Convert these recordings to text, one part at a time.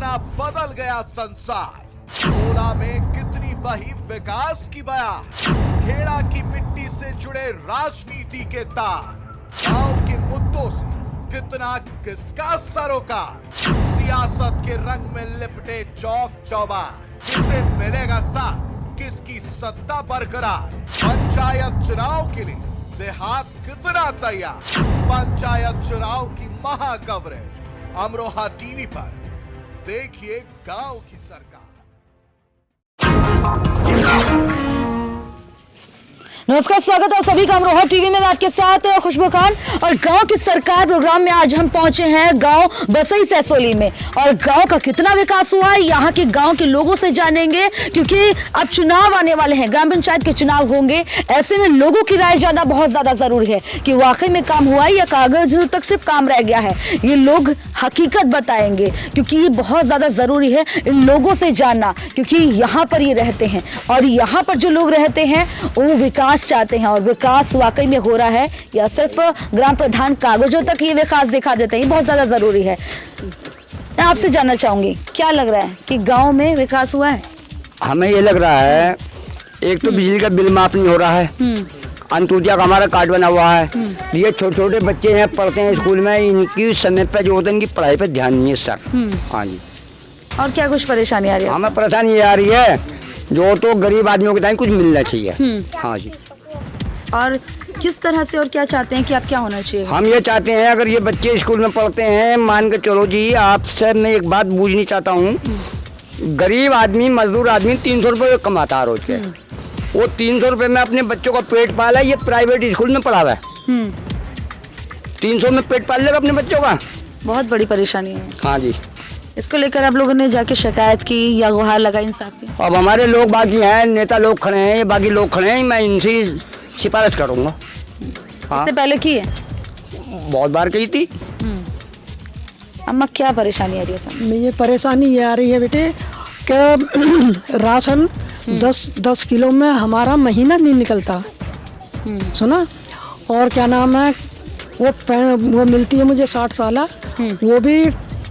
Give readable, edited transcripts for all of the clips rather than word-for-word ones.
माना बदल गया संसार। सोला में कितनी बही विकास की बयान, खेड़ा की मिट्टी से जुड़े राजनीति के तार, गांव के मुद्दों से कितना किसका सरोकार, सियासत के रंग में लिपटे चौक चौबार, किसे मिलेगा साथ, किसकी सत्ता बरकरार। पंचायत चुनाव के लिए देहात कितना तैयार, पंचायत चुनाव की महा कवरेज अमरोहा टीवी पर। देखिए गांव की सरकार। नमस्कार, स्वागत है सभी का अमरोहा टीवी में। मैं आपके साथ खुशबू खान और गांव की सरकार प्रोग्राम में आज हम पहुंचे हैं गांव बसई सैसोली में। और गांव का कितना विकास हुआ है यहाँ के गांव के लोगों से जानेंगे, क्योंकि अब चुनाव आने वाले हैं, ग्राम पंचायत के चुनाव होंगे। ऐसे में लोगों की राय जानना बहुत ज्यादा जरूरी है कि वाकई में काम हुआ है या कागज तक सिर्फ काम रह गया है। ये लोग हकीकत बताएंगे, क्योंकि ये बहुत ज्यादा जरूरी है इन लोगों से जानना, क्योंकि यहाँ पर ये रहते हैं और यहाँ पर जो लोग रहते हैं वो विकास चाहते हैं। और विकास वाकई में हो रहा है या सिर्फ ग्राम प्रधान कागजों तक ये विकास दिखा देते हैं, ये बहुत ज्यादा जरूरी है। मैं आपसे जानना चाहूंगी, क्या लग रहा है कि गांव में विकास हुआ है? हमें ये लग रहा है, एक तो बिजली का बिल माफ नहीं हो रहा है, अंत्योदय का हमारा कार्ड बना हुआ है। ये छोटे छोटे बच्चे हैं, पढ़ते हैं स्कूल में, इनकी समय पे जो होता है इनकी पढ़ाई पे ध्यान नहीं है सर। हाँ जी। और क्या कुछ परेशानी आ रही है? हमें परेशानी ये आ रही है, जो तो गरीब आदमियों के टाइम कुछ मिलना चाहिए। हाँ जी। और किस तरह से और क्या चाहते हैं कि आप क्या होना चाहिए? हम ये चाहते हैं, अगर ये बच्चे स्कूल में पढ़ते हैं, मान के चलो जी, आपसे मैं एक बात पूछनी चाहता हूँ। गरीब आदमी, मजदूर आदमी 300 रुपये कमाता है रोज के, वो 300 रुपये में अपने बच्चों का पेट पाला, ये प्राइवेट स्कूल में पढ़ावा है। 300 में पेट पाल लेगा अपने बच्चों का? बहुत बड़ी परेशानी है। हाँ जी। इसको लेकर आप लोगों ने जाके शिकायत की या गुहार लगाई इंसाफ की? अब हमारे लोग बाकी हैं, नेता लोग खड़े हैं, ये बाकी लोग खड़े हैं, मैं इनसे सिफारिश करूँगा। हाँ, इससे पहले की है? बहुत बार की थी। अम्मा, क्या परेशानी आ रही है? ये परेशानी ये आ रही है बेटे कि राशन 10 किलो में हमारा महीना नहीं निकलता, सुना। और क्या नाम है, वो मिलती है मुझे 60 साला, वो भी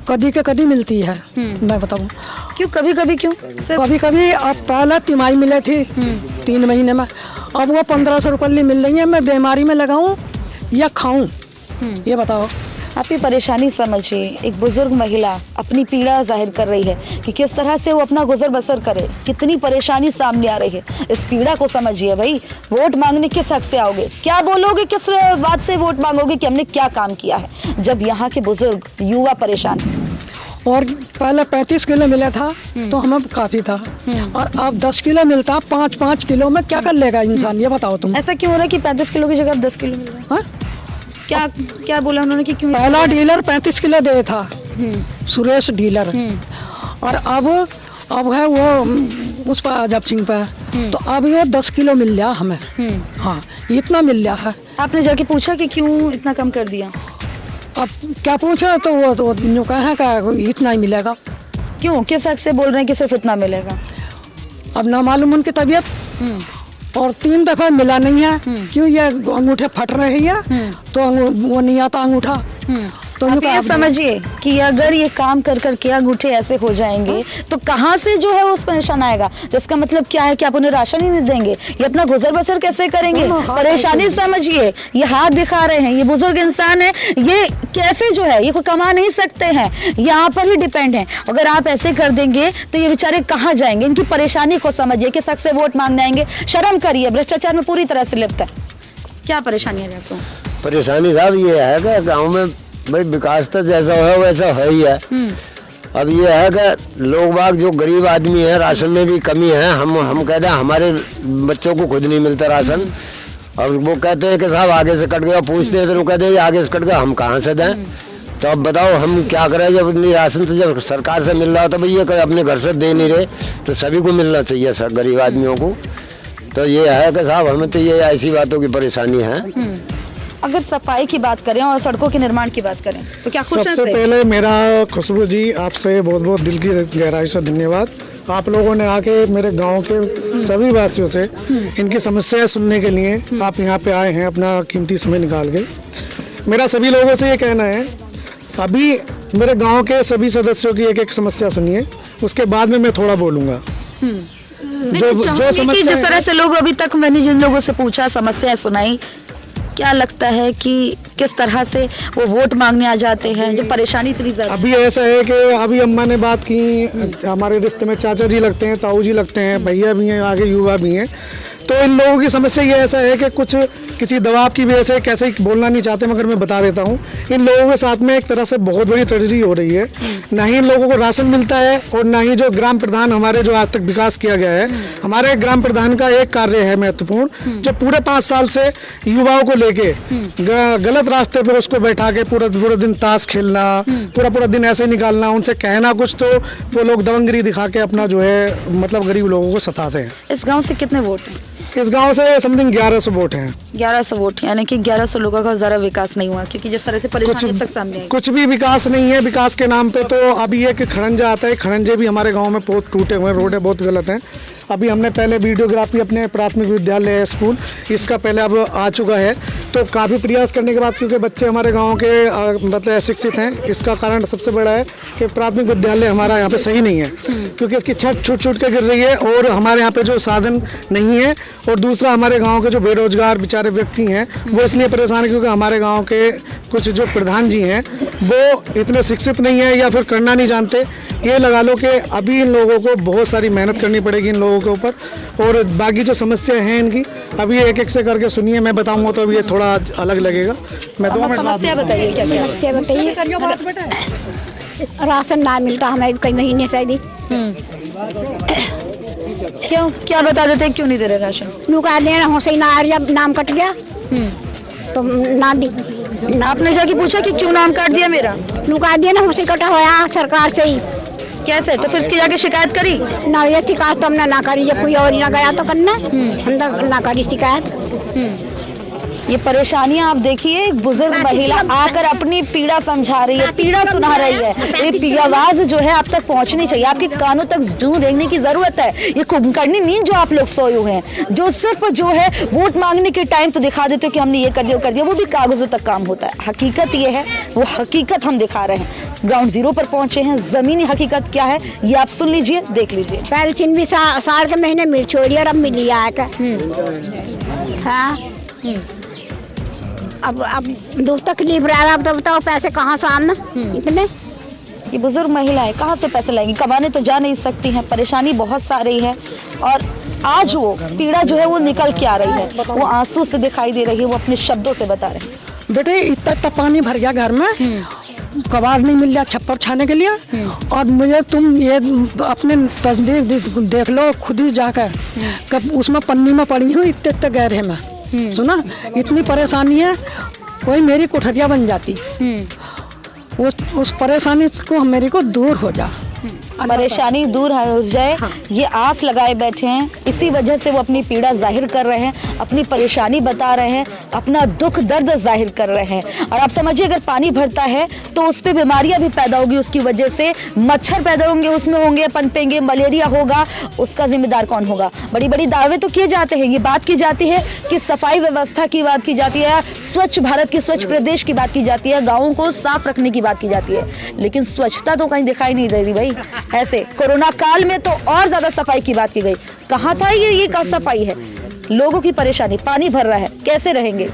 कभी के कभी मिलती है। मैं बताऊँ क्यों? कभी कभी क्यों? कभी कभी अब पहले तिमाही मिले थी 3 महीने में, अब वो 1500 रुपये मिल रही है। मैं बीमारी में लगाऊं या खाऊं, ये बताओ। आपकी परेशानी समझिए। एक बुजुर्ग महिला अपनी पीड़ा जाहिर कर रही है कि किस तरह से वो अपना गुजर बसर करे, कितनी परेशानी सामने आ रही है। इस पीड़ा को समझिए भाई। वोट मांगने किस हक से आओगे? क्या बोलोगे? किस बात से वोट मांगोगे कि हमने क्या काम किया है, जब यहाँ के बुजुर्ग युवा परेशान है? और पहले 35 किलो मिला था तो हमें काफी था, और अब 10 किलो मिलता, 5-5 किलो में क्या कर लेगा इंसान, ये बताओ तुम। ऐसा क्यों हो रहा है कि 35 किलो की जगह 10 किलो मिल रहा है? क्या क्या बोला उन्होंने कि क्यों? पहला डीलर 35 किलो दे था, सुरेश डीलर, और अब है वो उस पर अजब सिंह पे, तो अब ये 10 किलो मिल गया हमें। हाँ, इतना मिल गया है। आपने जाके पूछा कि क्यों इतना कम कर दिया? अब क्या पूछा, तो वो जो कहा कि इतना ही मिलेगा। क्यों? किस हक से बोल रहे हैं कि सिर्फ इतना मिलेगा? अब ना मालूम उनकी तबीयत, और 3 दफा मिला नहीं है। क्यों? ये अंगूठे फट रहे हैं, तो वो नहीं आता अंगूठा। तो आप ये समझिए कि अगर ये काम कर करके अंगूठे ऐसे हो जाएंगे तो कहाँ से जो है उस पेंशन आएगा? जिसका मतलब क्या है कि आप उन्हें राशन ही नहीं देंगे, ये अपना गुजर बसर कैसे करेंगे? परेशानी समझिए। ये हाथ दिखा रहे हैं, ये बुजुर्ग इंसान है, ये कैसे जो है, ये कोई कमा नहीं सकते हैं, यहाँ पर ही डिपेंड है। अगर आप ऐसे कर देंगे तो ये बेचारे कहाँ जाएंगे? इनकी परेशानी को समझिए कि शख्स से वोट मांगने आएंगे। शर्म करिए, भ्रष्टाचार में पूरी तरह से लिप्त है। क्या परेशानी है आपको? परेशानी साहब ये है कि गाँव में भाई विकास तो जैसा है वैसा है ही है। अब ये है कि लोग बाग जो गरीब आदमी है, राशन में भी कमी है। हम कहते हैं हमारे बच्चों को खुद नहीं मिलता राशन, और वो कहते हैं कि साहब आगे से कट गया, पूछते हैं तो वो कहते हैं आगे से कट गया, हम कहाँ से दें? तो अब बताओ हम क्या करें? जब इतनी राशन तो जब सरकार से मिल रहा तो भैया अपने घर से दे नहीं रहे, तो सभी को मिलना चाहिए सर, गरीब आदमियों को। तो ये है कि साहब हमें तो ये ऐसी बातों की परेशानी है। अगर सफाई की बात करें और सड़कों के निर्माण की बात करें तो क्या खुश हैं? सबसे पहले मेरा खुशबू जी आपसे बहुत बहुत दिल की गहराई से धन्यवाद। आप लोगों ने आके मेरे गांव के सभी वासियों से इनकी समस्याएं सुनने के लिए आप यहाँ पे आए हैं, अपना कीमती समय निकाल के। मेरा सभी लोगों से ये कहना है, अभी मेरे गांव के सभी सदस्यों की एक एक समस्या सुनिए, उसके बाद में मैं थोड़ा बोलूंगा। जो कि जिस तरह से लोग अभी तक, मैंने जिन लोगों से पूछा, समस्याएं सुनाई, क्या लगता है कि किस तरह से वो वोट मांगने आ जाते हैं, जो परेशानी इतनी ज्यादा? अभी ऐसा है कि अभी अम्मा ने बात की, हमारे रिश्ते में चाचा जी लगते हैं, ताऊ जी लगते हैं, भैया भी हैं, आगे युवा भी हैं। तो इन लोगों की समस्या ये ऐसा है कि कुछ किसी दबाव की वजह से, कैसे बोलना नहीं चाहते मगर मैं बता देता हूँ, इन लोगों के साथ में एक तरह से बहुत बड़ी ट्रेजेडी हो रही है। ना ही इन लोगों को राशन मिलता है और ना ही जो ग्राम प्रधान हमारे जो आज तक विकास किया गया है, हमारे ग्राम प्रधान का एक कार्य है महत्वपूर्ण, जो पूरे 5 साल से युवाओं को लेके गलत रास्ते पर उसको बैठा के पूरा दिन ताश खेलना, पूरा दिन ऐसे निकालना, उनसे कहना कुछ तो वो लोग दबंगगिरी दिखा के अपना जो है मतलब गरीब लोगों को सताते हैं। इस गांव से कितने वोट हैं? इस गांव से समथिंग 1100 वोट हैं। 1100 वोट, यानी कि 1100 लोगों का जरा विकास नहीं हुआ, क्योंकि जिस तरह से परेशानी तक सामने आई। कुछ भी विकास नहीं है। विकास के नाम पे तो अभी एक खड़ंजा आता है, खड़ंजे भी हमारे गांव में बहुत टूटे हुए, रोडें बहुत गलत हैं। अभी हमने पहले वीडियोग्राफी अपने प्राथमिक विद्यालय स्कूल, इसका पहले अब आ चुका है, तो काफ़ी प्रयास करने के बाद, क्योंकि बच्चे हमारे गांव के मतलब अशिक्षित हैं, इसका कारण सबसे बड़ा है कि प्राथमिक विद्यालय हमारा यहाँ पे सही नहीं है, क्योंकि इसकी छत छूट के गिर रही है और हमारे यहाँ पे जो साधन नहीं है। और दूसरा, हमारे गाँव के जो बेरोजगार बेचारे व्यक्ति हैं वो इसलिए परेशान है क्योंकि हमारे गाँव के कुछ जो प्रधान जी हैं वो इतने शिक्षित नहीं है या फिर करना नहीं जानते। ये लगा लो कि अभी इन लोगों को बहुत सारी मेहनत करनी पड़ेगी इन लोगों के ऊपर। और बाकी जो समस्या हैं इनकी, अभी एक एक से करके सुनिए, मैं बताऊंगा तो अभी ये थोड़ा अलग लगेगा। मैं 2 मिनट समस्या बताइए, क्या क्या समस्या बताइए? राशन ना मिलता हमें कई महीने से। क्यों, क्या बता देते हैं क्यों नहीं दे रहे राशन? नुका देना हो सही ना, जब नाम कट गया तो ना दी। आपने जाके पूछा कि क्यों नाम काट दिया मेरा? नुका दिया ना, हमसे कटा होया सरकार से ही। कैसे? तो फिर इसकी जाके शिकायत करी? ना ये शिकायत तो हमने ना करी, जब कोई और ना गया तो करना, हम ना करी शिकायत। ये परेशानियां आप देखिए, एक बुजुर्ग महिला आकर अपनी पीड़ा समझा रही है, पीड़ा सुना रही है। ये आवाज जो है आप तक पहुंचनी चाहिए, आपके कानों तक जूं रेंगने की जरूरत है। ये कुंभकर्णी नींद जो आप लोग सोए हुए हैं, जो सिर्फ जो है वोट मांगने के टाइम तो दिखा देते हो कि हमने ये कर दिया, वो कर दिया, वो भी कागजों तक काम होता है। हकीकत ये है, वो हकीकत हम दिखा रहे हैं। ग्राउंड जीरो पर पहुंचे हैं, जमीनी हकीकत क्या है ये आप सुन लीजिए, देख लीजिए। पेंशन भी साल के महीने मिल छोड़ी और अब मिली आकर। हाँ, अब दोस्त तकलीफ रहा, अब तो बताओ पैसे कहाँ से आना इतने? ये बुजुर्ग महिलाएं कहाँ से पैसे लाएंगी? कमाने तो जा नहीं सकती हैं, परेशानी बहुत सारी है। और आज वो पीड़ा जो है वो निकल के आ रही है, वो आंसू से दिखाई दे रही है, वो अपने शब्दों से बता रहे हैं। बेटे इतना पानी भर गया घर में, कबाड़ नहीं मिल रहा छप्पर छाने के लिए। और मुझे तुम ये अपने तस्दीक देख लो खुद ही जाकर, कब उसमें पन्नी में पड़ी हूँ, इतने गहरे में। सुना, इतनी परेशानी है, कोई मेरी कोठरिया बन जाती, उस परेशानी को मेरे को दूर हो जा, परेशानी दूर हो जाए। हाँ। ये आस लगाए बैठे हैं, इसी वजह से वो अपनी पीड़ा जाहिर कर रहे हैं, अपनी परेशानी बता रहे हैं, अपना दुख दर्द जाहिर कर रहे हैं। और आप समझिए, अगर पानी भरता है तो उस पर बीमारियां भी पैदा होगी, उसकी वजह से मच्छर पैदा होंगे, उसमें होंगे, पनपेंगे, मलेरिया होगा, उसका जिम्मेदार कौन होगा? बड़ी बड़ी दावे तो किए जाते हैं, ये बात की जाती है कि सफाई व्यवस्था की बात की जाती है, स्वच्छ भारत की, स्वच्छ प्रदेश की बात की जाती है, गाँवों को साफ रखने की बात की जाती है, लेकिन स्वच्छता तो कहीं दिखाई नहीं दे रही भाई। ऐसे कोरोना काल में तो और ज्यादा सफाई की बात की गई, कहाँ था ये का सफाई है? लोगों की परेशानी, पानी भर रहा है, कैसे रहेंगे?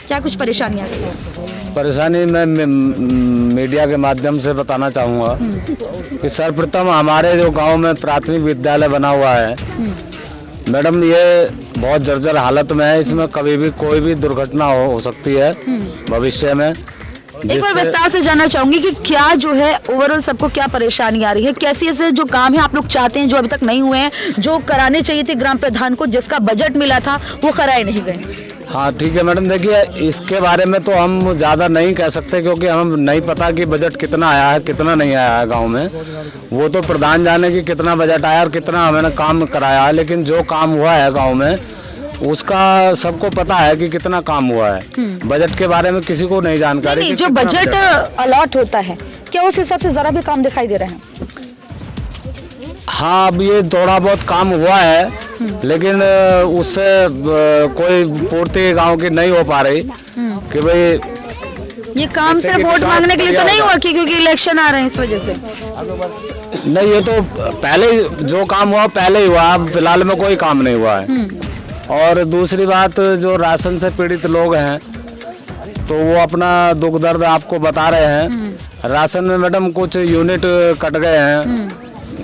क्या कुछ परेशानी आ गई? परेशानी मैं मीडिया के माध्यम से बताना चाहूँगा कि सर्वप्रथम हमारे जो गांव में प्राथमिक विद्यालय बना हुआ है मैडम, ये बहुत जर्जर हालत में है। इसमें कभी भी कोई भी दुर्घटना हो सकती है भविष्य में। एक बार विस्तार से जानना चाहूंगी कि क्या जो है ओवरऑल सबको क्या परेशानी आ रही है, कैसे ऐसे जो काम है आप लोग चाहते हैं जो अभी तक नहीं हुए हैं, जो कराने चाहिए थे ग्राम प्रधान को, जिसका बजट मिला था वो कराए नहीं गए? हाँ ठीक है मैडम, देखिए इसके बारे में तो हम ज़्यादा नहीं कह सकते क्योंकि हम नहीं पता कि बजट कितना आया है कितना नहीं आया है गांव में। वो तो प्रधान जाने कि कितना बजट आया और कितना हमने काम कराया है, लेकिन जो काम हुआ है गांव में उसका सबको पता है कि कितना काम हुआ है। बजट के बारे में किसी को नहीं जानकारी। नहीं, जो बजट अलॉट होता है क्या उस हिसाब से जरा भी काम दिखाई दे रहा है? हाँ, अब ये थोड़ा बहुत काम हुआ है, लेकिन उससे कोई पूर्ति गांव की नहीं हो पा रही कि भाई ये काम सिर्फ वोट मांगने के लिए तो नहीं हुआ कि क्योंकि इलेक्शन आ रहे हैं इस वजह से? नहीं, ये तो पहले जो काम हुआ पहले ही हुआ, अब फिलहाल में कोई काम नहीं हुआ है। और दूसरी बात, जो राशन से पीड़ित लोग हैं तो वो अपना दुख दर्द आपको बता रहे हैं। राशन में मैडम कुछ यूनिट कट गए हैं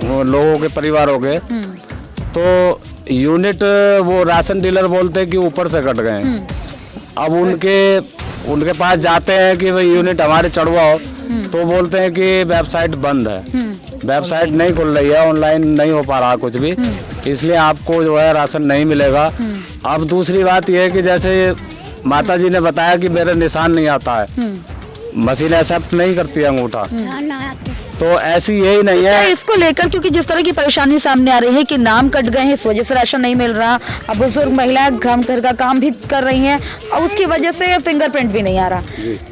वो लोगों के, परिवारों के, तो यूनिट वो राशन डीलर बोलते हैं कि ऊपर से कट गए हैं। अब उनके पास जाते हैं कि भाई यूनिट हमारे चढ़वाओ, तो बोलते हैं कि वेबसाइट बंद है, वेबसाइट नहीं खुल रही है, ऑनलाइन नहीं हो पा रहा कुछ भी, इसलिए आपको जो है राशन नहीं मिलेगा। अब दूसरी बात यह है कि जैसे माता जी ने बताया कि मेरे निशान नहीं आता है, मशीन एक्सेप्ट नहीं करती है अंगूठा, तो ऐसी यही नहीं है। इसको लेकर क्योंकि जिस तरह की परेशानी सामने आ रही है कि नाम कट गए हैं, इस वजह से राशन नहीं मिल रहा, अब बुजुर्ग महिला घर का काम भी कर रही हैं और उसकी वजह से फिंगरप्रिंट भी नहीं आ रहा,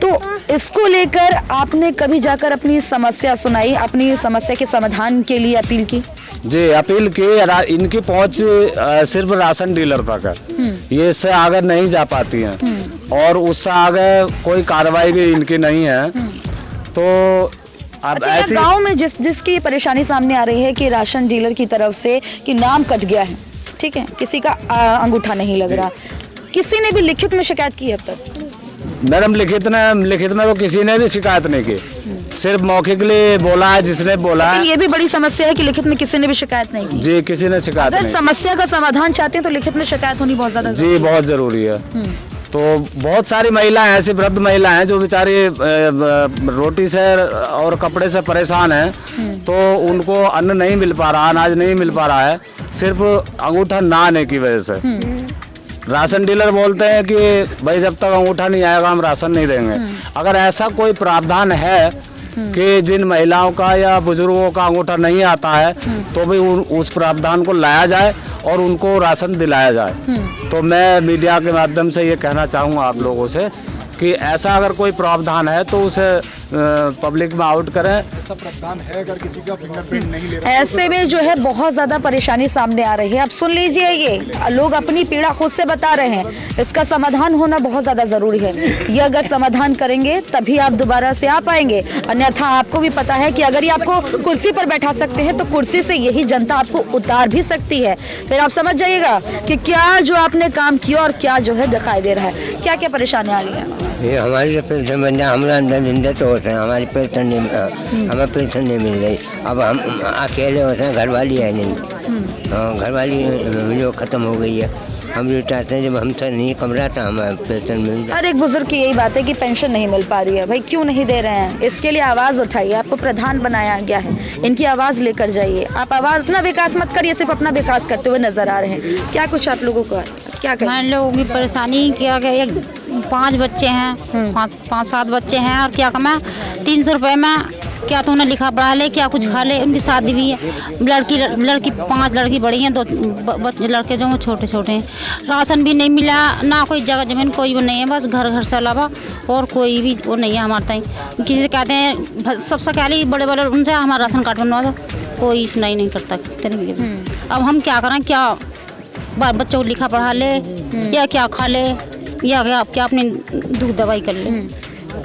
तो इसको लेकर आपने कभी जाकर अपनी समस्या सुनाई, अपनी समस्या के समाधान के लिए अपील की? जी, अपील की। इनकी पहुंच सिर्फ राशन डीलर तक है, ये इससे आगे नहीं जा पाती हैं और उससे आगे कोई कार्रवाई भी इनकी नहीं है। तो अब अच्छा, ऐसी गांव में जिसकी परेशानी सामने आ रही है कि राशन डीलर की तरफ से कि नाम कट गया है, ठीक है, किसी का अंगूठा नहीं लग रहा, किसी ने भी लिखित में शिकायत की है अब तक? मैडम लिखित में तो किसी ने भी शिकायत नहीं की, सिर्फ मौखिक के लिए बोला है जिसने बोला है। ये भी बड़ी समस्या है कि लिखित में किसी ने भी शिकायत नहीं की। जी, किसी ने शिकायत अगर नहीं। समस्या का समाधान चाहते हैं तो लिखित में शिकायत होनी बहुत ज्यादा जी, बहुत जरूरी है। तो बहुत सारी महिलाएं, ऐसी वृद्ध महिलाएं हैं जो बेचारी रोटी से और कपड़े से परेशान हैं, तो उनको अन्न नहीं मिल पा रहा, अनाज नहीं मिल पा रहा है, सिर्फ अंगूठा ना आने की वजह से। राशन डीलर बोलते हैं कि भाई जब तक अंगूठा नहीं आएगा हम राशन नहीं देंगे। अगर ऐसा कोई प्रावधान है कि जिन महिलाओं का या बुजुर्गों का अंगूठा नहीं आता है, तो भी उस प्रावधान को लाया जाए और उनको राशन दिलाया जाए। तो मैं मीडिया के माध्यम से ये कहना चाहूँगा आप लोगों से कि ऐसा अगर कोई प्रावधान है तो उसे पब्लिक में आउट करें। ऐसा प्रावधान है अगर किसी का फिंगरप्रिंट नहीं ले रहा, ऐसे में जो है बहुत ज्यादा परेशानी सामने आ रही है। अब सुन लीजिए, ये लोग अपनी पीड़ा खुद से बता रहे हैं, इसका समाधान होना बहुत ज्यादा जरूरी है। ये अगर समाधान करेंगे तभी आप दोबारा से आ पाएंगे, अन्यथा आपको भी पता है कि अगर ये आपको कुर्सी पर बैठा सकते हैं तो कुर्सी से यही जनता आपको उतार भी सकती है। फिर आप समझ जाइएगा कि क्या जो आपने काम किया और क्या जो है दिखाई दे रहा है। क्या क्या परेशानी आ रही है? ये हमारी पेंशन बन जाए, हमारा अंदर जिंदा तो होते हैं, हमारी पेंशन नहीं, हमें पेंशन नहीं मिल रही। अब हम अकेले होते हैं, घरवाली है नहीं, घरवाली जो ख़त्म हो गई है, हम ये चाहते हैं जब हमसे नहीं कमरा था हमें पेंशन मिल जाए। हर एक बुजुर्ग की यही बात है कि पेंशन नहीं मिल पा रही है। भाई क्यों नहीं दे रहे हैं? इसके लिए आवाज़ उठाइए, आपको प्रधान बनाया गया है, इनकी आवाज़ लेकर जाइए। आप आवाज़, अपना विकास मत करिए, सिर्फ अपना विकास करते हुए नजर आ रहे हैं। क्या कुछ आप लोगों को क्या कहें? मैं लोगों की परेशानी क्या है, 5 बच्चे हैं, 5-7 बच्चे हैं और क्या कमा 300 रुपये में क्या तूने लिखा पढ़ा ले, क्या कुछ खा ले। उनकी शादी भी है, लड़की 5 लड़की बड़ी हैं, 2 लड़के जो हैं छोटे छोटे हैं। राशन भी नहीं मिला, ना कोई जगह जमीन कोई वो नहीं है, बस घर से अलावा और कोई भी वो नहीं है हमारे ताई। किसी से कहते हैं सबसे क्या बड़े बड़े उनसे हमारा राशन कार्ड बनवा दो, कोई सुनाई नहीं करता किसी तरीके। अब हम क्या करें, क्या बच्चों को लिखा पढ़ा ले या क्या खा ले या क्या अपनी दूध दवाई कर ले,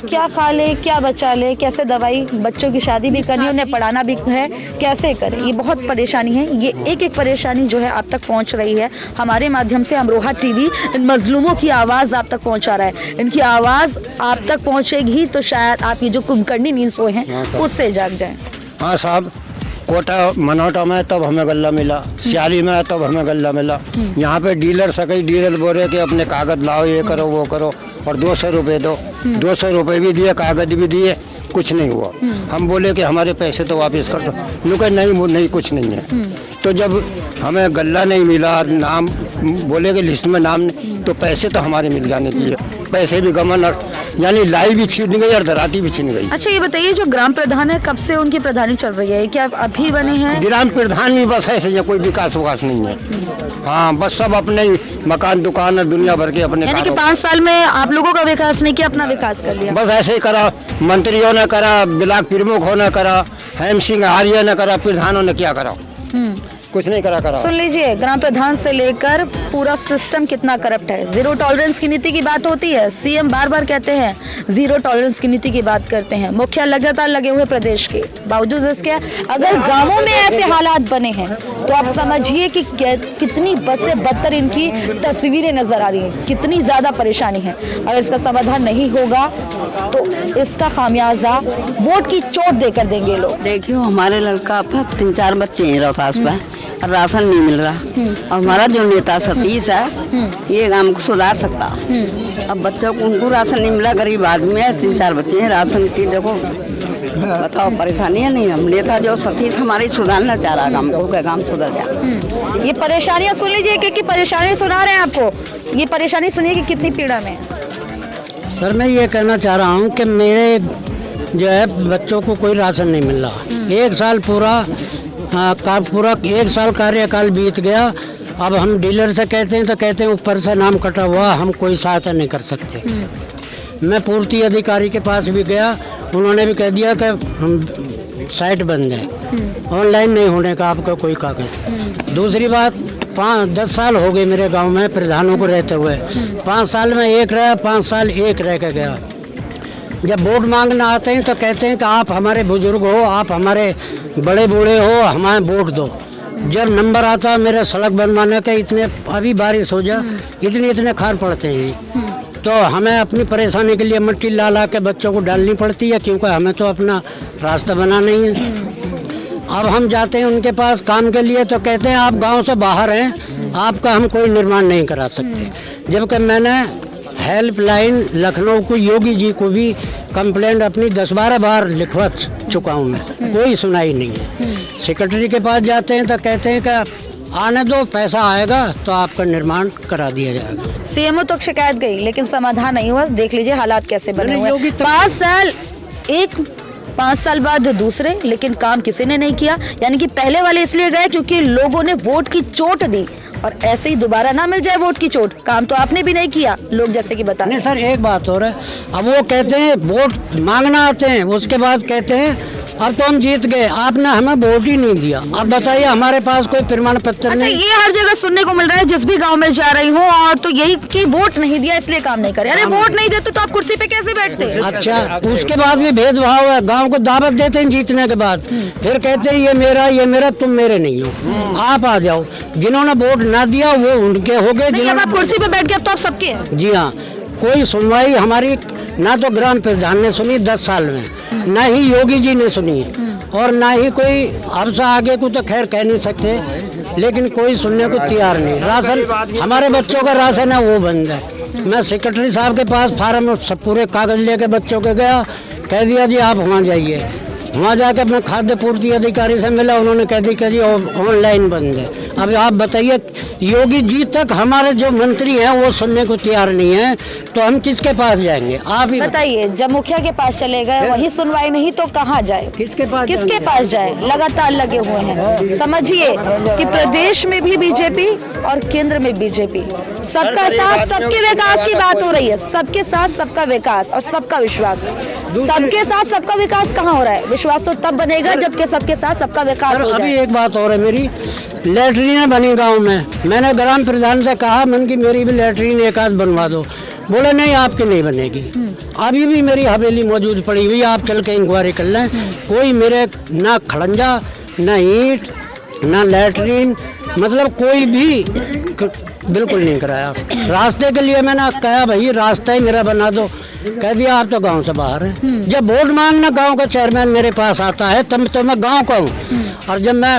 क्या खा ले, क्या बचा ले, कैसे दवाई, बच्चों की शादी भी करनी है, उन्हें पढ़ाना भी है, कैसे करें? ये बहुत परेशानी है। ये एक एक परेशानी जो है आप तक पहुंच रही है। हमारे माध्यम से अमरोहा टीवी इन मजलूमों की आवाज़ आप तक पहुंचा रहा है। इनकी आवाज़ आप तक पहुंचेगी तो शायद आपकी जो कुंभकर्णी नींद सोए हैं उससे जाग जाए। हाँ साहब, कोटा मनोटा में तब हमें गल्ला मिला, सियाली में तब हमें गल्ला मिला। यहाँ पे डीलर सके डीलर बोल रहे कि अपने कागज लाओ, ये करो वो करो, और 200 रुपये दो। 200 रुपये भी दिए, कागज भी दिए, कुछ नहीं हुआ। हम बोले कि हमारे पैसे तो वापस कर दो, उन्होंने नहीं कुछ नहीं है। तो जब हमें गल्ला नहीं मिला, नाम बोले कि लिस्ट में नाम नहीं, तो पैसे तो हमारे मिल जाने चाहिए। पैसे भी गमन, यानी लाई भी छीन गई और दराती भी छीन गई। अच्छा ये बताइए, जो ग्राम प्रधान है कब से उनकी प्रधानी चल रही है, क्या अभी बने हैं? ग्राम प्रधान भी बस ऐसे, कोई विकास नहीं है। हाँ, बस सब अपने मकान दुकान और दुनिया भर के अपने, यानी कि 5 साल में आप लोगों का विकास नहीं किया, अपना विकास कर लिया। बस ऐसे ही करा, मंत्रियों ने करा, ब्लॉक प्रमुखों ने करा, हेम सिंह आर्य ने करा, प्रधानों ने क्या करा। कुछ नहीं करा। सुन लीजिए, ग्राम प्रधान से लेकर पूरा सिस्टम कितना करप्ट है। जीरो टॉलरेंस की नीति की बात होती है, सीएम बार बार कहते हैं जीरो टॉलरेंस की नीति की बात करते हैं। मुखिया लगातार लगे हुए प्रदेश के, बावजूद इसके अगर गांवों में ऐसे हालात बने हैं तो आप समझिए कि कितनी बसें बदतर इनकी तस्वीरें नजर आ रही हैं, कितनी ज्यादा परेशानी है। अगर इसका समाधान नहीं होगा तो इसका खामियाजा वोट की चोट देकर देंगे लोग। देखियो, हमारे लड़का पर 3-4 बच्चे हैं रोहतास पे और राशन नहीं मिल रहा। और हमारा जो नेता सतीश है ये काम को सुधार सकता। अब बच्चों को उनको राशन नहीं मिला, गरीब आदमी है, 3-4 बच्चे हैं, राशन की देखो बताओ परेशानी है। नहीं, हम नेता जो सतीश हमारी सुधारना चाह रहा काम को, काम सुधर जाए। ये परेशानियां सुन लीजिए कि परेशानी सुना रहे हैं आपको। ये परेशानी सुनिए कि कितनी पीड़ा में है। सर मैं ये कहना चाह रहा हूँ कि मेरे जो है बच्चों को कोई राशन नहीं मिल रहा। 1 साल पूरा 1 साल कार्यकाल बीत गया। अब हम डीलर से कहते हैं तो कहते हैं ऊपर से नाम कटा हुआ, हम कोई सहायता नहीं कर सकते। मैं पूर्ति अधिकारी के पास भी गया, उन्होंने भी कह दिया कि हम साइट बंद है, ऑनलाइन नहीं होने का आपका कोई कागज। दूसरी बात, 10 साल हो गए मेरे गांव में प्रधानों को रहते हुए। 5 साल में एक रहा, 5 साल एक रह के गया। जब वोट मांगना आते हैं तो कहते हैं कि आप हमारे बुजुर्ग हो, आप हमारे बड़े बूढ़े हो, हमें वोट दो। जब नंबर आता है मेरे सड़क बनवाने के, इतने अभी बारिश हो जा इतने खार पड़ते हैं, तो हमें अपनी परेशानी के लिए मिट्टी ला ला के बच्चों को डालनी पड़ती है, क्योंकि हमें तो अपना रास्ता बना नहीं है। अब हम जाते हैं उनके पास काम के लिए तो कहते हैं आप गांव से बाहर हैं, आपका हम कोई निर्माण नहीं करा सकते। जबकि मैंने हेल्पलाइन लखनऊ को, योगी जी को भी कंप्लेंट अपनी 10-12 बार लिखवा चुका हूँ मैं, कोई सुनाई नहीं है। सेक्रेटरी के पास जाते हैं तो कहते हैं कि आने दो, पैसा आएगा तो आपका निर्माण करा दिया जाएगा। सीएमओ तक शिकायत गई लेकिन समाधान नहीं हुआ। देख लीजिए हालात कैसे बने हुए हैं। 5 साल बाद दूसरे, लेकिन काम किसी ने नहीं किया। यानी कि पहले वाले इसलिए गए क्योंकि लोगों ने वोट की चोट दी, और ऐसे ही दोबारा ना मिल जाए वोट की चोट। काम तो आपने भी नहीं किया, लोग जैसे कि बता। नहीं सर, एक बात और है, अब वो कहते हैं वोट मांगना आते हैं, उसके बाद कहते हैं अब तो हम जीत गए, आपने हमें वोट ही नहीं दिया। अब बताइए हमारे पास कोई प्रमाण पत्र अच्छा, नहीं। ये हर जगह सुनने को मिल रहा है, जिस भी गांव में जा रही हूँ और तो यही कि वोट नहीं दिया इसलिए काम नहीं करे। अरे वोट नहीं देते तो आप कुर्सी पे कैसे बैठते? अच्छा, उसके बाद भी भेदभाव है। गांव को दावत देते हैं जीतने के बाद, फिर कहते हैं ये मेरा तुम मेरे नहीं हो, आप आ जाओ। जिन्होंने वोट ना दिया वो उनके हो गए। अब आप कुर्सी पे बैठ गए, अब तो आप सबके हैं। जी हाँ, कोई सुनवाई हमारी ना तो ग्राम प्रधान ने सुनी 10 साल में, ना ही योगी जी ने सुनी, और ना ही कोई अब से आगे को तो खैर कह नहीं सकते, लेकिन कोई सुनने को तैयार नहीं। राशन, हमारे बच्चों का राशन है वो बंद है। मैं सेक्रेटरी साहब के पास फार्म सब पूरे कागज लेके बच्चों के गया, कह दिया जी आप वहाँ जाइए। वहाँ जाके अपने खाद्य पूर्ति अधिकारी से मिला, उन्होंने कह दिया जी ऑनलाइन बंद है। अब आप बताइए, योगी जी तक हमारे जो मंत्री हैं वो सुनने को तैयार नहीं है, तो हम किसके पास जाएंगे? आप ही बताइए। जब मुखिया के पास चले गए वही सुनवाई नहीं तो कहाँ जाए? किसके पास जाए? लगातार लगे हुए हैं। समझिए कि प्रदेश में भी बीजेपी और केंद्र में बीजेपी, सबका साथ सबके विकास की बात हो रही है। सबके साथ सबका विकास और सबका विश्वास। सबके साथ सबका विकास कहाँ हो रहा है? विश्वास तो तब बनेगा जबकि सबके साथ सबका विकास हो जाए। अभी एक बात और है, मेरी लैट्रीन बनी गांव में। मैंने ग्राम प्रधान से कहा मन की मेरी भी लैट्रीन एक आध बनवा दो, बोले नहीं आपकी नहीं बनेगी। अभी भी मेरी हवेली मौजूद पड़ी हुई, आप चल के इंक्वायरी कर लें। कोई मेरे ना खड़ंजा, ना ईंट, ना लैट्रीन, मतलब कोई भी बिल्कुल नहीं कराया। रास्ते के लिए मैंने कहा भाई रास्ता ही मेरा बना दो, कह दिया आप तो गांव से बाहर हैं। जब वोट मांगना गांव का चेयरमैन मेरे पास आता है तब तो मैं गांव का हूँ, और जब मैं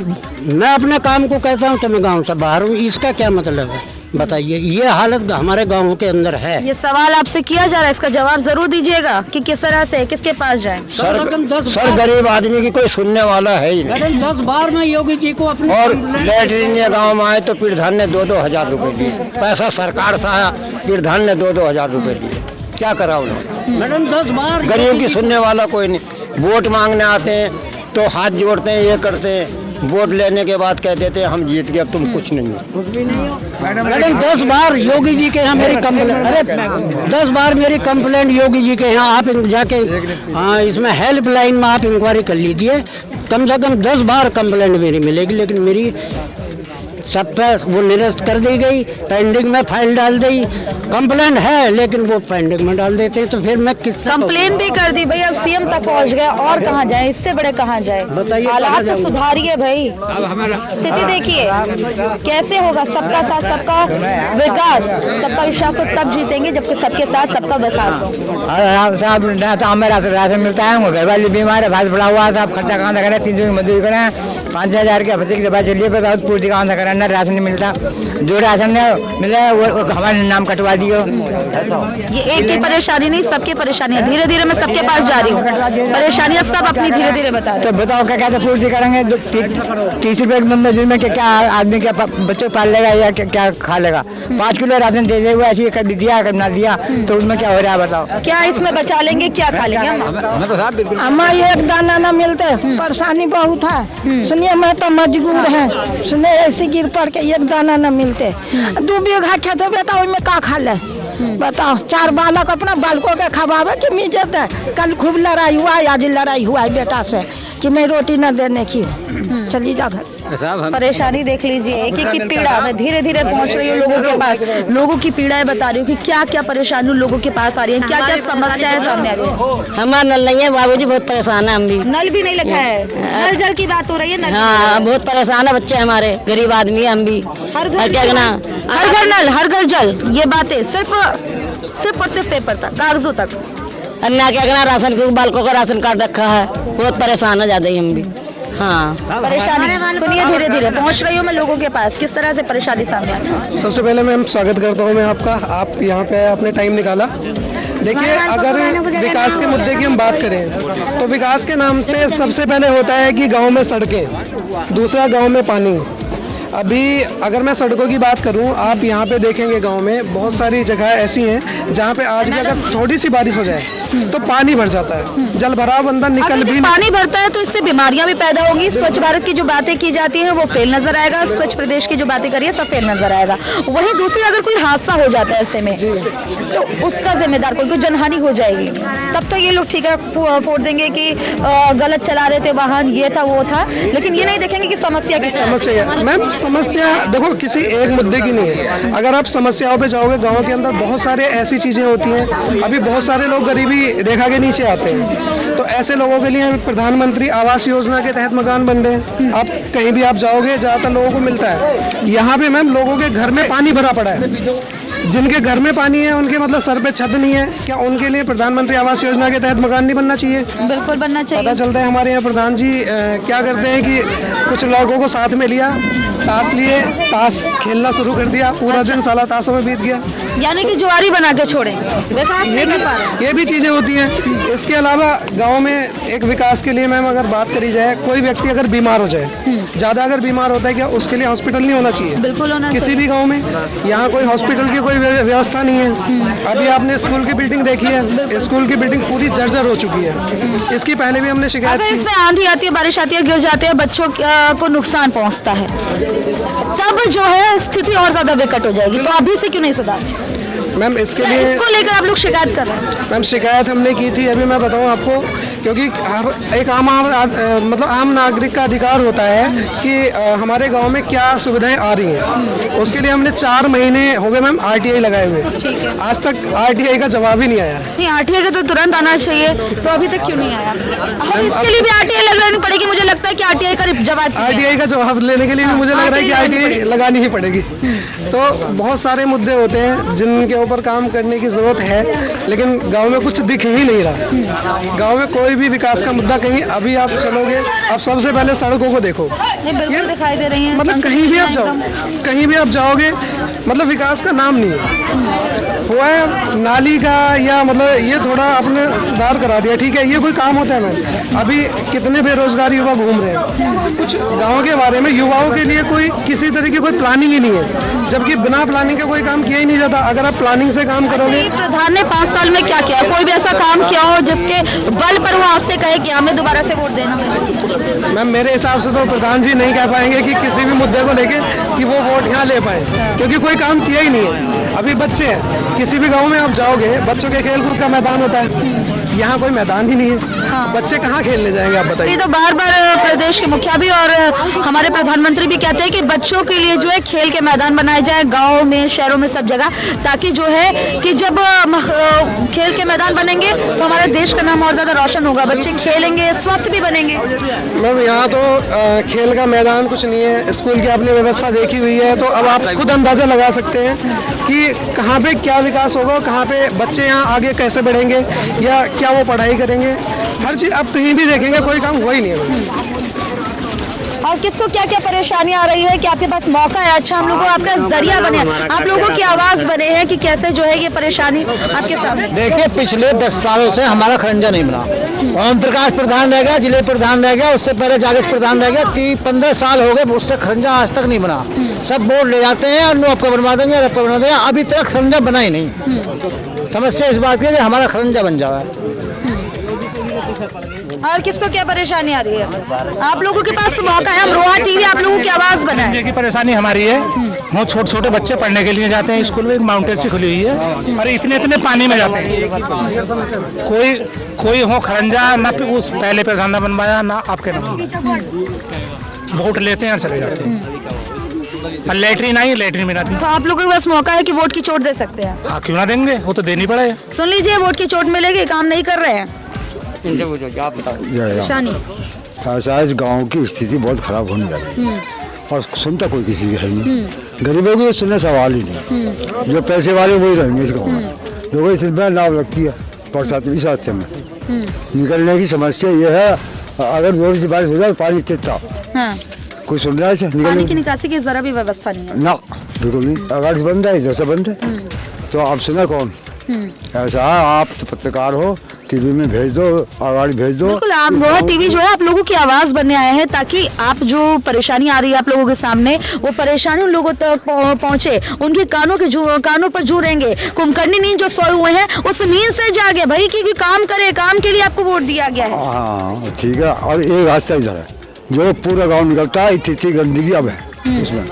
अपने काम को कहता हूँ तो मैं गांव से बाहर हूँ। इसका क्या मतलब है बताइए? ये हालत हमारे गांव के अंदर है। ये सवाल आपसे किया जा रहा है, इसका जवाब जरूर दीजिएगा कि किस तरह से, किसके पास जाए। सर गरीब आदमी की कोई सुनने वाला है ही नहीं। 10 बार में योगी जी को अपने और लैट्रीन गाँव में आए तो प्रधान ने 2-2 हजार रुपए दिए, पैसा सरकार से आया, प्रधान ने 2-2 हजार रुपए दिए। क्या करा उन्होंने? मैडम 10 बार गरीब की सुनने वाला कोई नहीं। वोट मांगने आते हैं तो हाथ जोड़ते हैं, ये करते हैं, वोट लेने के बाद कह देते हैं हम जीत गए, अब तुम कुछ नहीं हो। मैडम 10 बार योगी जी के यहाँ मेरी कंप्लेंट, अरे 10 बार मेरी कंप्लेंट योगी जी के यहाँ आप जाके इसमें हेल्पलाइन में आप इंक्वायरी कर लीजिए। कम से कम 10 बार कंप्लेंट मेरी मिलेगी, लेकिन मेरी सब पे वो निरस्त कर दी गई, पेंडिंग में फाइल डाल दी। कंप्लेंट है लेकिन वो पेंडिंग में डाल देते हैं, तो फिर मैं किस कंप्लेन भी कर दी भाई, अब सीएम तक पहुंच गया और कहाँ जाए, इससे बड़े कहाँ जाए। बताइए, हालात कहाँ तो जाऊं? सुधारिए भाई, स्थिति देखिए कैसे होगा। सबका साथ सबका विकास, सबका विश्वास तो तब जीतेंगे जबकि सबके साथ सबका विकास हो। साहब हमें राशन मिलता है, घर वाली बीमार है, भात पड़ा हुआ, साहब खर्चा कहाँ से करें, 300 की मजदूरी करें, 5,000 के हफ्ते की दवा चलिए, बताओ पूर्ति कहाँ से करें, ना राशन नहीं मिलता, जो राशन मिला है वो हमारे नाम कटवा दियो। ये एक की परेशानी नहीं, सबकी परेशानी है, धीरे धीरे मैं सबके पास जा रही हूँ, परेशानियाँ सब अपनी धीरे धीरे बता रहे तो बताओ क्या कैसे पूर्ति करेंगे, 30 रुपए की मजदूरी में क्या आदमी क्या बच्चों पाल लेगा या क्या खा लेगा। 5 किलो राशन दे हुआ ऐसी कभी दिया कभी ना दिया, तो उसमें क्या हो रहा है बताओ। क्या इसमें बचा लेंगे, क्या खा लेंगे हमें तो साहब बिल्कुल हमें एक दाना न मिलते, परेशानी बहुत है। सुनिए मैं तो मजबूर है, सुनिए ऐसे गिर पड़ के एक दाना न मिलते। 2 बीघा खेत है बेटा, उसमें का खा ले बताओ। 4 बालक अपना बालकों के खवावे की मिजत है। कल खूब लड़ाई हुआ, आज लड़ाई हुआ है बेटा से कि मैं रोटी न देने की, चली जा घर। परेशानी देख लीजिए, एक एक की पीड़ा मैं धीरे धीरे पहुंच रही हूँ लोगों के पास, लोगों की पीड़ाएं बता रही हूँ कि क्या क्या परेशानी लोगों के पास आ रही है, क्या क्या समस्याएं सामने आ रही है। हमारा नल नहीं है, बाबूजी बहुत परेशान है, हम भी नल भी नहीं लगा है, नल जल की बात हो रही है। नल हाँ बहुत परेशान है, बच्चे हमारे गरीब आदमी है, हम भी हर घर क्या कहना, हर घर नल, हर घर जल, ये बातें सिर्फ और सिर्फ पेपर तक, कागजों तक। अन्ना क्या कहना, राशन के बालकों का राशन कार्ड रखा है, बहुत परेशान है ज्यादा ही हम भी। हाँ परेशानी सुनिए, धीरे धीरे पहुंच रही हूँ मैं लोगों के पास, किस तरह से परेशानी सामने आती है। सबसे पहले मैम स्वागत करता हूँ मैं आपका, आप यहाँ पे आपने टाइम निकाला। देखिए अगर विकास के मुद्दे की हम बात करें तो विकास के नाम पे सबसे पहले होता है कि गांव में सड़कें, दूसरा गांव में पानी। अभी अगर मैं सड़कों की बात करूं, आप यहाँ पे देखेंगे गांव में बहुत सारी जगह ऐसी हैं जहाँ पे आज भी अगर थोड़ी सी बारिश हो जाए तो पानी भर जाता है, जल भराव अंदर निकल भी पानी भरता है तो इससे बीमारियां भी पैदा होगी। स्वच्छ भारत की जो बातें की जाती हैं वो फेल नजर आएगा, स्वच्छ प्रदेश की जो बातें करिए सब फेल नजर आएगा। वहीं दूसरी अगर कोई हादसा हो जाता है ऐसे में तो उसका जिम्मेदार कोई जनहानि हो जाएगी, तब तो ये लोग ठीक है फोड़ देंगे कि गलत चला रहे थे वाहन, ये था वो था, लेकिन ये नहीं देखेंगे कि समस्या की समस्या है। मैम समस्या देखो किसी एक मुद्दे की नहीं है, अगर आप समस्याओं पे जाओगे गांव के अंदर बहुत सारे ऐसी चीजें होती हैं। अभी बहुत सारे लोग गरीबी रेखा के नीचे आते हैं, तो ऐसे लोगों के लिए प्रधानमंत्री आवास योजना के तहत मकान बन रहे हैं। आप कहीं भी आप जाओगे ज्यादातर लोगों को मिलता है। यहाँ पे मैम लोगों के घर में पानी भरा पड़ा है, जिनके घर में पानी है उनके मतलब सर पे छत नहीं है, क्या उनके लिए प्रधानमंत्री आवास योजना के तहत मकान नहीं बनना चाहिए? बिल्कुल बनना चाहिए। पता चलता है हमारे यहाँ प्रधान जी क्या करते हैं कि कुछ लोगों को साथ में लिया, ताश लिए, ताश खेलना शुरू कर दिया, पूरा दिन साला ताशों में बीत गया, यानी कि जुआरी बना के छोड़े, विकास नहीं कर पा रहे। ये भी चीजें होती हैं। इसके अलावा गांव में एक विकास के लिए मैम अगर बात करी जाए, कोई व्यक्ति अगर बीमार हो जाए, ज्यादा अगर बीमार होता है क्या उसके लिए हॉस्पिटल नहीं होना चाहिए? बिल्कुल होना किसी भी गांव में यहाँ कोई हॉस्पिटल की कोई व्यवस्था नहीं है। अभी आपने स्कूल की बिल्डिंग देखी है, स्कूल की बिल्डिंग पूरी जर्जर हो चुकी है। इसकी पहले भी हमने शिकायत अगर की। इसमें आंधी आती है, बारिश आती है, गिर जाते हैं, बच्चों को नुकसान पहुंचता है, तब जो है स्थिति और ज्यादा विकट हो जाएगी। तो अभी से क्यों नहीं सुधार? मैम इसके लिए इसको लेकर आप लोग शिकायत कर रहे हैं? मैम शिकायत हमने की थी, अभी मैं बताऊं आपको, क्योंकि एक मतलब आम नागरिक का अधिकार होता है कि हमारे गांव में क्या सुविधाएं आ रही हैं। उसके लिए हमने 4 महीने हो गए मैम RTI लगाए हुए, आज तक RTI का जवाब ही नहीं आया। नहीं, RTI का तो तुरंत आना चाहिए, तो अभी तक क्यों नहीं आया? हम इसके लिए भी RTI लगानी पड़ेगी, मुझे लगता है कि RTI का जवाब RTI का जवाब लेने के लिए भी मुझे लग रहा है कि RTI लगानी ही पड़ेगी। तो बहुत सारे मुद्दे होते हैं जिनके ऊपर काम करने की जरूरत है, लेकिन गाँव में कुछ दिख ही नहीं रहा। गाँव में कोई भी विकास का मुद्दा कहीं, अभी आप चलोगे, आप सबसे पहले सड़कों को देखो, बिल्कुल दिखाई दे रही है। मतलब कहीं भी आप जाओ, कहीं भी आप जाओगे मतलब विकास का नाम नहीं है। हुआ है नाली का या मतलब ये थोड़ा आपने सुधार करा दिया, ठीक है, ये कोई काम होता है मैम? अभी कितने बेरोजगार युवा घूम रहे हैं, कुछ गाँव के बारे में युवाओं के लिए कोई किसी तरह की कोई प्लानिंग ही नहीं है, जबकि बिना प्लानिंग के कोई काम किया ही नहीं जाता। अगर आप प्लानिंग से काम करोगे। प्रधान ने 5 साल में क्या किया? कोई भी ऐसा काम किया हो जिसके बल पर वो आपसे कहे कि हमें दोबारा से वोट देना? मैम मेरे हिसाब से तो प्रधान जी नहीं कह पाएंगे कि किसी भी मुद्दे को लेके कि वो वोट यहाँ ले पाए, क्योंकि कोई काम किया ही नहीं है। अभी बच्चे हैं, किसी भी गांव में आप जाओगे, बच्चों के खेल कूद का मैदान होता है, यहाँ कोई मैदान ही नहीं है। बच्चे कहाँ खेलने जाएंगे आप ये बताइए। तो बार बार प्रदेश के मुखिया भी और हमारे प्रधानमंत्री भी कहते हैं कि बच्चों के लिए जो है खेल के मैदान बनाए जाए, गांव में, शहरों में, सब जगह, ताकि जो है कि जब खेल के मैदान बनेंगे तो हमारे देश का नाम और ज्यादा रोशन होगा, बच्चे खेलेंगे, स्वस्थ भी बनेंगे। मैम यहाँ तो खेल का मैदान कुछ नहीं है, स्कूल की आपने व्यवस्था देखी हुई है, तो अब आप खुद अंदाजा लगा सकते हैं कि कहाँ पे क्या विकास होगा, कहाँ पे बच्चे यहाँ आगे कैसे बढ़ेंगे या क्या वो पढ़ाई करेंगे। हर चीज़ आप कहीं भी देखेंगे कोई काम हुआ ही नहीं है। और किसको क्या क्या परेशानी आ रही है कि आपके पास मौका है, अच्छा हम लोगों को आपका जरिया बने, आप लोगों की आवाज बने हैं कि कैसे जो है ये परेशानी आपके सामने। देखिए पिछले 10 सालों से हमारा खरंजा नहीं बना। ओम प्रकाश प्रधान रह गया, जिले प्रधान रह गया, उससे पहले जागेश प्रधान रह गया, 15 साल हो गए, उससे खरंजा आज तक नहीं बना। सब बोर्ड ले जाते हैं और आपको बनवा देंगे, आपको बनवा देंगे, अभी तक खरंजा बना ही नहीं। समस्या इस बात की है कि हमारा खरंजा बन जाए। और किसको क्या परेशानी आ रही है? आप लोगों के पास मौका है, अमरोहा टीवी आप लोगों की आवाज बनाए। की परेशानी हमारी है, वो छोटे छोटे बच्चे पढ़ने के लिए जाते हैं स्कूल में, एक माउंटेन सी खुली हुई है और इतने इतने पानी में जाते हैं। कोई हो खरंजा ना उस पहले प्रधान ने बनवाया ना आपके नाम, वोट लेते हैं और चले जाते हैं। और लेटरिन आई, लेटरिन में जाती। तो आप लोगों के पास मौका है कि वोट की चोट दे सकते हैं। हाँ क्यों ना देंगे, वो तो देनी पड़ेगा। सुन लीजिए, वोट की चोट मिलेगी, काम नहीं कर रहे हैं, परेशानी। ऐसा इस गाँव की स्थिति बहुत खराब होने लगी और सुनता कोई किसी की है नहीं। गरीबों की सुनने सवाल ही नहीं, जो पैसे वाले वही रहेंगे इस गाँव में। देखो इस नाव लगती है बरसात इस रास्ते में, निकलने की समस्या ये है, अगर जोर से बारिश हो जाए पानी तेजता कोई सुन रहा है, पानी की निकासी की जरा भी व्यवस्था नहीं है ना, बिल्कुल नहीं। अगर बंद है, इधर से बंद है, तो आप सुना कौन? ऐसा आप तो पत्रकार हो, टीवी में भेज दो, आवाज भेज दो। बिल्कुल, अमरोहा टीवी जो है आप लोगों की आवाज बनने आए हैं, ताकि आप जो परेशानी आ रही है आप लोगों के सामने, वो परेशानी उन लोगों तक पहुंचे, उनके कानों पर जुड़ेंगे। कुंभकर्णी नींद जो सोए हुए हैं उस नींद से जागे भाई, क्योंकि काम करे, काम के लिए आपको वोट दिया गया है। हाँ ठीक है। और एक रास्ता इधर है जो पूरा गाँव निकलता है, इतनी गंदगी अब है उसमें,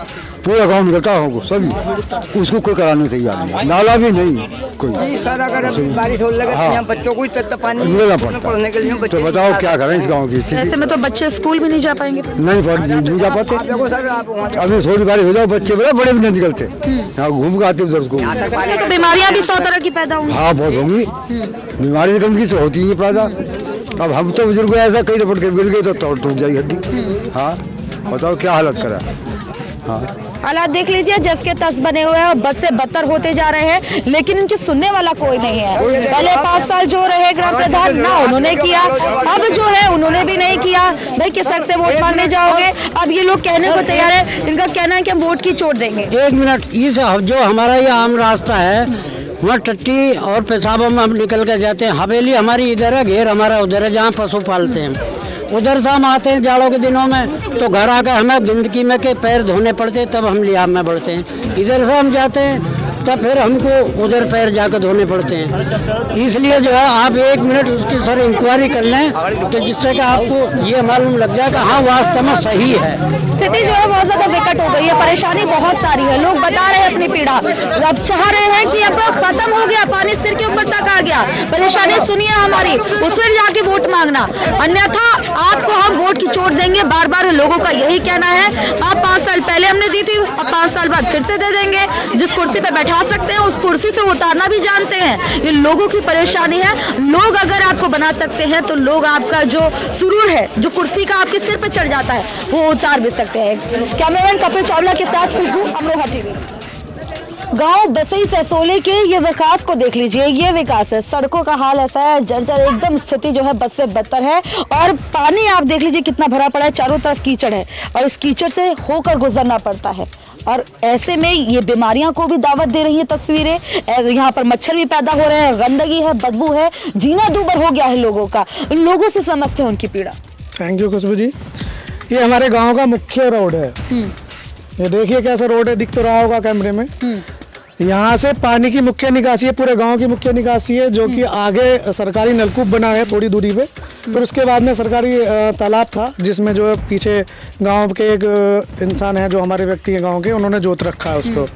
पूरा गांव निकलता होगा सभी, उसको कोई कराने तैयार नहीं, नाला भी नहीं कोई। सर अगर बारिश हो लगे तो यहाँ बच्चों को पानी मिलना पड़ता, तो बताओ क्या करें इस गांव की स्थिति। ऐसे में तो बच्चे स्कूल भी नहीं जा पाएंगे। नहीं जा पाते, अभी थोड़ी बारिश हो जाओ बच्चे बड़े भी नहीं निकलते, यहाँ घूम के आते उधर को। तो बीमारियां भी 100 तरह की पैदा होंगी। हाँ बहुत होंगी, बीमारी गंदगी से होती है पैदा। अब हम तो बुजुर्ग ऐसा कहीं रपट के गिर गए तो टूट जाएगी हड्डी। हाँ बताओ क्या हालत करा। हाँ हालात देख लीजिए, जस के तस बने हुए हैं और बद से बदतर होते जा रहे हैं, लेकिन इनकी सुनने वाला कोई नहीं है। पहले 5 साल जो रहे ग्राम प्रधान, ना उन्होंने किया, अब जो है उन्होंने भी नहीं किया। भाई किस हक से वोट मांगने जाओगे? अब ये लोग कहने को तैयार है, इनका कहना है कि हम वोट की चोट देंगे। 1 मिनट, इस जो हमारा ये आम रास्ता है, वहाँ टट्टी और पेशाबों में हम निकल कर जाते हैं। हवेली हमारी इधर है, घेर हमारा उधर है, जहाँ पशु पालते हैं। उधर से हम आते हैं जाड़ों के दिनों में, तो घर आकर हमें गंदगी में के पैर धोने पड़ते हैं, तब हम लिहाज में बढ़ते हैं। इधर से हम जाते हैं तब फिर हमको उधर पैर जाकर धोने पड़ते हैं। इसलिए जो है आप 1 मिनट उसकी सर इंक्वायरी कर लें, कि जिससे कि आपको ये मालूम लग जाए कि हाँ वास्तव में सही है। स्थिति जो है बहुत ज्यादा विकट हो गई है, परेशानी बहुत सारी है, लोग बता रहे हैं अपनी पीड़ा, अब चाह रहे हैं कि अब खत्म हो गया, पानी सिर के ऊपर तक आ गया, परेशानी सुनिए हमारी, उस पर जाके वोट मांगना, अन्यथा आपको हम वोट की चोट देंगे। बार बार लोगों का यही कहना है। आप 5 साल पहले हमने दी थी, अब 5 साल बाद फिर से दे देंगे। जिस कुर्सी पे बैठा सकते हैं उस कुर्सी से उतारना भी जानते हैं। ये लोगों की परेशानी है। लोग अगर आपको बना सकते हैं तो लोग आपका जो सुरूर है, जो कुर्सी का आपके सिर पे चढ़ जाता है, वो उतार भी सकते हैं। कैमरामैन कपिल चावला के साथ खुशबू, अमरोहा टीवी। गांव बसई सैसोली के ये विकास को देख लीजिए, ये विकास है, सड़कों का हाल ऐसा है, जर्जर एकदम स्थिति जो है बद से बदतर है। और पानी आप देख लीजिए कितना भरा पड़ा है, चारों तरफ कीचड़ है और इस कीचड़ से होकर गुजरना पड़ता है। और ऐसे में ये बीमारियां को भी दावत दे रही है तस्वीरें। यहाँ पर मच्छर भी पैदा हो रहे हैं, गंदगी है, बदबू है, जीना दूभर हो गया है लोगों का। इन लोगों से समझते हैं उनकी पीड़ा। थैंक यू खुशबू जी। ये हमारे गांव का मुख्य रोड है, ये देखिए कैसा रोड है, दिख तो रहा होगा कैमरे में। यहाँ से पानी की मुख्य निकासी है, पूरे गांव की मुख्य निकासी है, जो कि आगे सरकारी नलकूप बना है थोड़ी दूरी पे, फिर उसके बाद में सरकारी तालाब था, जिसमें जो पीछे गांव के एक इंसान है जो हमारे व्यक्ति है गांव के, उन्होंने जोत रखा है उसको।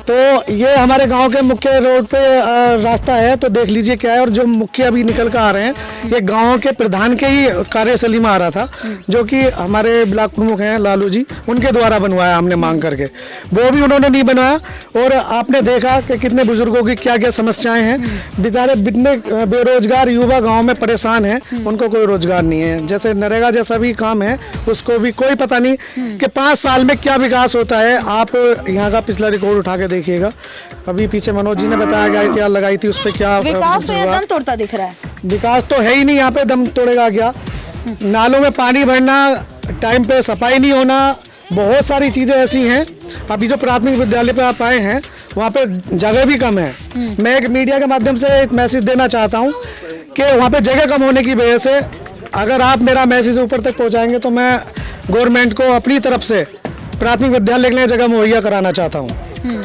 तो ये हमारे गांव के मुख्य रोड पे रास्ता है, तो देख लीजिए क्या है। और जो मुख्य अभी निकल कर आ रहे हैं, ये गांव के प्रधान के ही कार्यशैली में आ रहा था, जो कि हमारे ब्लॉक प्रमुख हैं लालू जी, उनके द्वारा बनवाया हमने मांग करके, वो भी उन्होंने नहीं बनवाया। और आपने देखा कि कितने बुजुर्गों की क्या क्या समस्याएं हैं, बेचारे कितने बेरोजगार युवा गाँव में परेशान हैं, उनको कोई रोजगार नहीं है। जैसे नरेगा जैसा भी काम है, उसको भी कोई पता नहीं कि 5 साल में क्या विकास होता है। आप यहाँ का पिछला रिकॉर्ड उठा के देखिएगा, अभी पीछे मनोज जी ने बताया गया क्या लगाई थी, उस पर क्या विकास तो यहाँ दम तोड़ता दिख रहा है। विकास तो है ही नहीं, यहाँ पे दम तोड़ेगा क्या। नालों में पानी भरना, टाइम पे सफाई नहीं होना, बहुत सारी चीजें ऐसी हैं। अभी जो प्राथमिक विद्यालय पे आप आए हैं, वहाँ पे जगह भी कम है। मैं एक मीडिया के माध्यम से एक मैसेज देना चाहता हूँ कि वहाँ पे जगह कम होने की वजह से, अगर आप मेरा मैसेज ऊपर तक पहुँचाएंगे तो मैं गवर्नमेंट को अपनी तरफ से प्राथमिक विद्यालय के लिए जगह मुहैया कराना चाहता हूँ,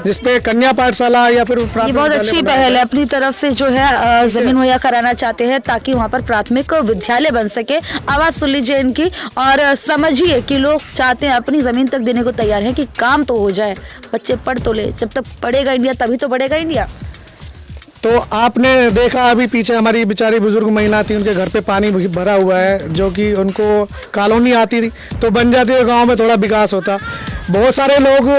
जिसपे कन्या पाठशाला या फिर ये बहुत अच्छी पहल है। अपनी तरफ से जो है जमीन मुहैया कराना चाहते हैं, ताकि वहाँ पर प्राथमिक विद्यालय बन सके। आवाज सुन लीजिए इनकी और समझिए कि लोग चाहते हैं, अपनी जमीन तक देने को तैयार है कि काम तो हो जाए, बच्चे पढ़ तो ले। जब तक पढ़ेगा इंडिया तभी तो बढ़ेगा इंडिया। तो आपने देखा अभी पीछे हमारी बेचारी बुजुर्ग महिला थी, उनके घर पे पानी भरा हुआ है, जो कि उनको कॉलोनी आती थी तो बन जाती है, गांव में थोड़ा विकास होता। बहुत सारे लोग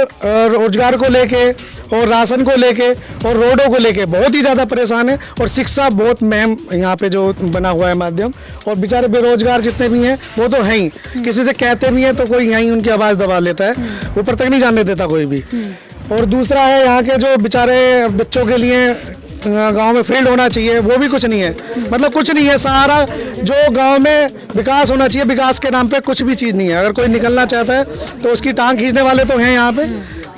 रोजगार को लेके और राशन को लेके और रोडों को लेके बहुत ही ज़्यादा परेशान है। और शिक्षा बहुत महम यहाँ पे जो बना हुआ है माध्यम, और बेचारे बेरोजगार जितने भी हैं वो तो हैं ही, किसी से कहते भी हैं तो कोई यहीं उनकी आवाज़ दबा लेता है, ऊपर तक नहीं जाने देता कोई भी। और दूसरा है यहाँ के जो बेचारे बच्चों के लिए गांव में फील्ड होना चाहिए, वो भी कुछ नहीं है। मतलब कुछ नहीं है, सारा जो गांव में विकास होना चाहिए, विकास के नाम पे कुछ भी चीज़ नहीं है। अगर कोई निकलना चाहता है तो उसकी टांग खींचने वाले तो हैं यहाँ पे,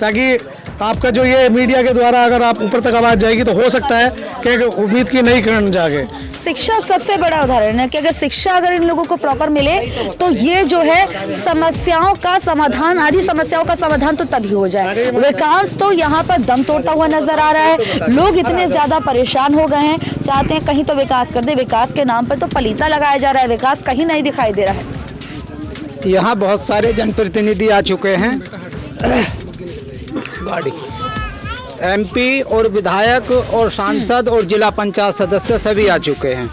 ताकि आपका जो ये मीडिया के द्वारा अगर आप ऊपर तक आवाज़ जाएगी तो हो सकता है कि उम्मीद की नई किरण जागे। शिक्षा सबसे बड़ा उदाहरण है कि अगर शिक्षा अगर इन लोगों को प्रॉपर मिले तो ये जो है समस्याओं का समाधान, आदि समस्याओं का समाधान तो तभी हो जाए। विकास तो यहाँ पर दम तोड़ता हुआ नजर आ रहा है। लोग इतने ज्यादा परेशान हो गए हैं, चाहते हैं कहीं तो विकास कर दे, विकास के नाम पर तो पलीता लगाया जा रहा है, विकास कहीं नहीं दिखाई दे रहा है। यहाँ बहुत सारे जनप्रतिनिधि आ चुके हैं, गाड़ी एमपी और विधायक और सांसद और जिला पंचायत सदस्य सभी आ चुके हैं,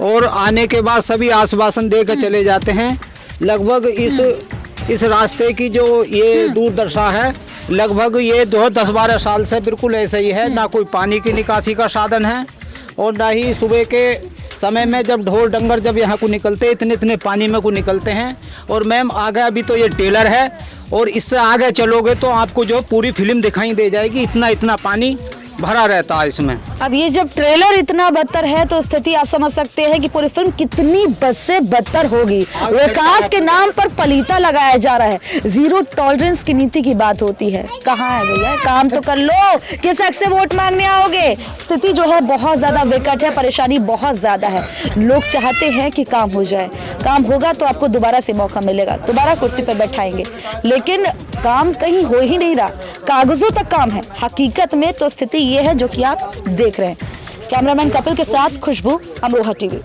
और आने के बाद सभी आश्वासन देकर चले जाते हैं। लगभग इस रास्ते की जो ये दूरदर्शा है, लगभग ये 10-12 साल से बिल्कुल ऐसा ही है। ना कोई पानी की निकासी का साधन है, और ना ही सुबह के समय में जब ढोल डंगर जब यहाँ को निकलते इतने पानी में को निकलते हैं। और मैम आगे अभी तो ये टेलर है, और इससे आगे चलोगे तो आपको जो पूरी फिल्म दिखाई दे जाएगी, इतना पानी भरा रहता है इसमें। अब ये जब ट्रेलर इतना बदतर है तो स्थिति आप समझ सकते हैं कि पूरी फिल्म कितनी बद से बदतर होगी। विकास के नाम पर पलीता लगाया जा रहा है, जीरो टॉलरेंस की नीति की बात होती है। कहाँ है भैया, काम तो कर लो, किस हक से वोट मांगने आओगे। स्थिति जो है बहुत ज्यादा विकट है, परेशानी बहुत ज्यादा है। लोग चाहते हैं कि काम हो जाए, काम होगा तो आपको दोबारा से मौका मिलेगा, दोबारा कुर्सी पर बैठाएंगे, लेकिन काम कहीं हो ही नहीं रहा, कागजों तक काम है। हकीकत में तो स्थिति ये है जो कि आप देख रहे हैं। कैमरामैन कपिल के साथ खुशबू, अमरोहा टीवी।